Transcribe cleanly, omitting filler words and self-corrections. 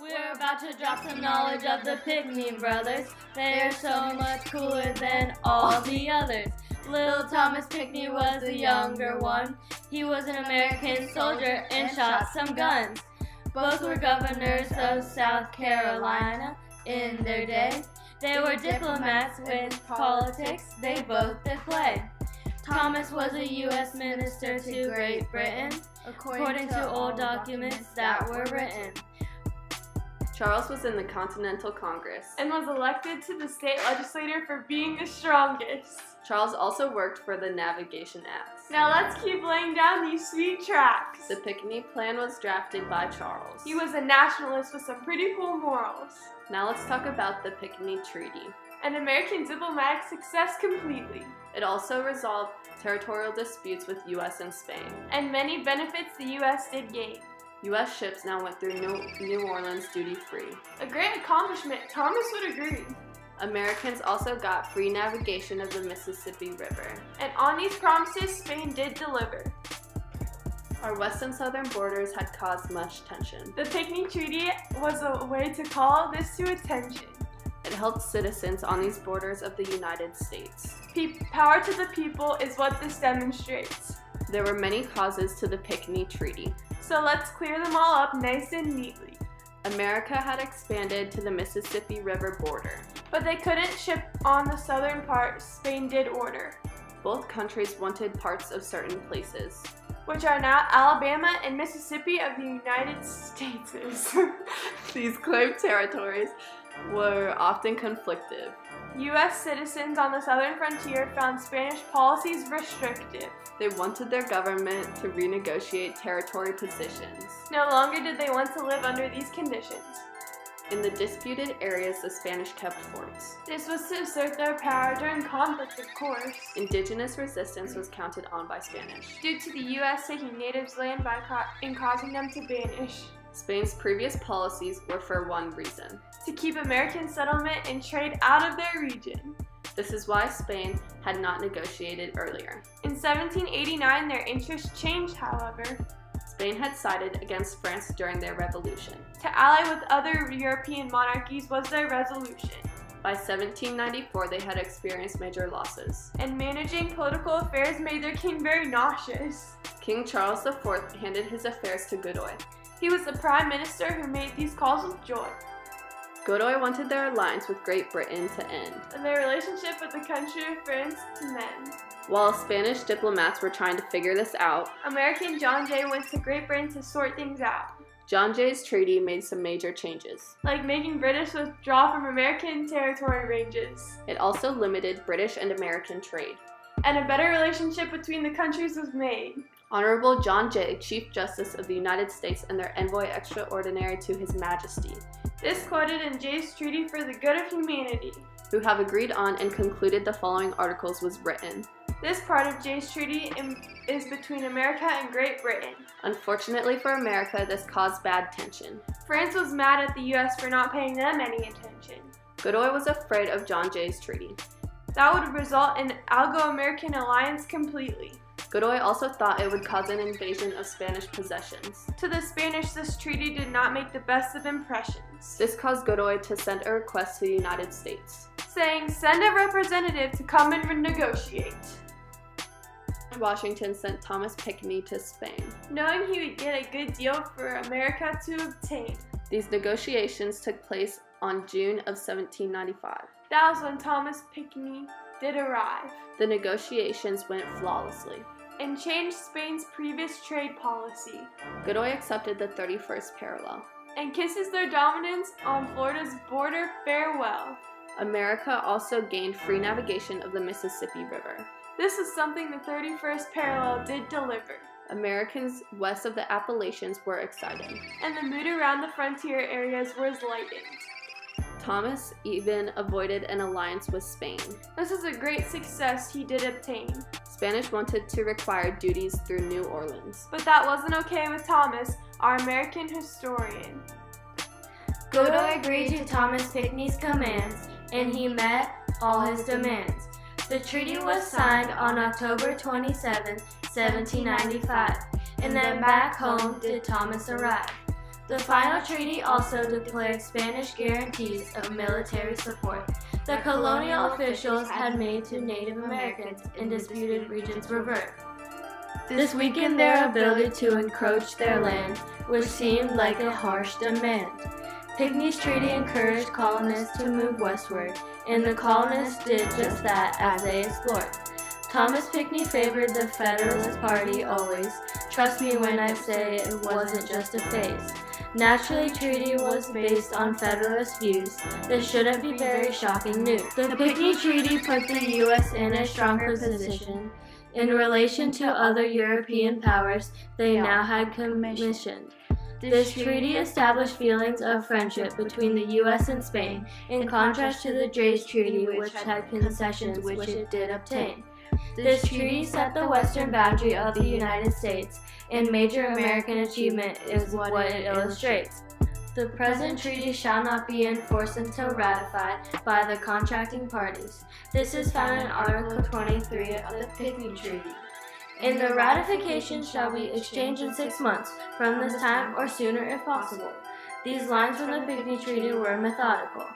We're about to drop some knowledge of the Pinckey Brothers. They're so much cooler than all the others. Little Thomas Pinckney was the younger one. He was an American soldier and shot some guns. Both were governors of South Carolina in their day. They were diplomats with politics, they both did play. Thomas was a U.S. minister to Great Britain, according to old documents that were written. Charles was in the Continental Congress and was elected to the state legislature for being the strongest. Charles also worked for the Navigation Acts. Now let's keep laying down these sweet tracks. The Pinckey Plan was drafted by Charles. He was a nationalist with some pretty cool morals. Now let's talk about the Pinckey Treaty. An American diplomatic success completely. It also resolved territorial disputes with U.S. and Spain. And many benefits the U.S. did gain. U.S. ships now went through New Orleans duty-free. A great accomplishment, Thomas would agree. Americans also got free navigation of the Mississippi River. And on these promises, Spain did deliver. Our west and southern borders had caused much tension. The Pinckey Treaty was a way to call this to attention. It helped citizens on these borders of the United States. Power to the people is what this demonstrates. There were many causes to the Pinckey Treaty. So let's clear them all up nice and neatly. America had expanded to the Mississippi River border. But they couldn't ship on the southern part, Spain did order. Both countries wanted parts of certain places, which are now Alabama and Mississippi of the United States. These claimed territories were often conflictive. U.S. citizens on the southern frontier found Spanish policies restrictive. They wanted their government to renegotiate territory positions. No longer did they want to live under these conditions. In the disputed areas, the Spanish kept forts. This was to assert their power during conflict, of course. Indigenous resistance was counted on by Spanish, due to the U.S. taking natives' land and causing them to banish. Spain's previous policies were for one reason: to keep American settlement and trade out of their region. This is why Spain had not negotiated earlier. In 1789, their interests changed, however. Spain had sided against France during their revolution. To ally with other European monarchies was their resolution. By 1794, they had experienced major losses. And managing political affairs made their king very nauseous. King Charles IV handed his affairs to Godoy. He was the prime minister who made these calls with joy. Godoy wanted their alliance with Great Britain to end, and their relationship with the country of France to mend. While Spanish diplomats were trying to figure this out, American John Jay went to Great Britain to sort things out. John Jay's treaty made some major changes, like making British withdraw from American territory ranges. It also limited British and American trade. And a better relationship between the countries was made. Honorable John Jay, Chief Justice of the United States and their envoy extraordinary to His Majesty, this quoted in Jay's treaty for the good of humanity, who have agreed on and concluded the following articles, was written. This part of Jay's treaty is between America and Great Britain. Unfortunately for America, this caused bad tension. France was mad at the U.S. for not paying them any attention. Godoy was afraid of John Jay's treaty. That would result in an Anglo-American alliance completely. Godoy also thought it would cause an invasion of Spanish possessions. To the Spanish, this treaty did not make the best of impressions. This caused Godoy to send a request to the United States, saying, "Send a representative to come and negotiate." Washington sent Thomas Pinckey to Spain, knowing he would get a good deal for America to obtain. These negotiations took place on June of 1795. That was when Thomas Pinckey did arrive. The negotiations went flawlessly and changed Spain's previous trade policy. Godoy accepted the 31st parallel and kisses their dominance on Florida's border farewell. America also gained free navigation of the Mississippi River. This is something the 31st parallel did deliver. Americans west of the Appalachians were excited, and the mood around the frontier areas was lightened. Thomas even avoided an alliance with Spain. This is a great success he did obtain. Spanish wanted to require duties through New Orleans, but that wasn't okay with Thomas, our American historian. Godoy agreed to Thomas Pinckney's commands, and he met all his demands. The treaty was signed on October 27, 1795, and then back home did Thomas arrive. The final treaty also declared Spanish guarantees of military support that colonial officials had made to Native Americans in disputed regions revert. This weakened their ability to encroach their land, which seemed like a harsh demand. Pinckey's treaty encouraged colonists to move westward, and the colonists did just that as they explored. Thomas Pinckey favored the Federalist Party always. Trust me when I say it wasn't just a phase. Naturally, treaty was based on Federalist views. This shouldn't be very shocking news. The Pinckey Treaty put the U.S. in a stronger position in relation to other European powers they now had commissioned. This treaty established feelings of friendship between the U.S. and Spain, in contrast to the Drays Treaty, which had concessions which it did obtain. This treaty set the western boundary of the United States, and major American achievement is what it illustrates. The present treaty shall not be enforced until ratified by the contracting parties. This is found in Article 23 of the Pinckey Treaty. And the ratification shall be exchanged in 6 months from this time or sooner if possible. These lines from the Pinckey Treaty were methodical.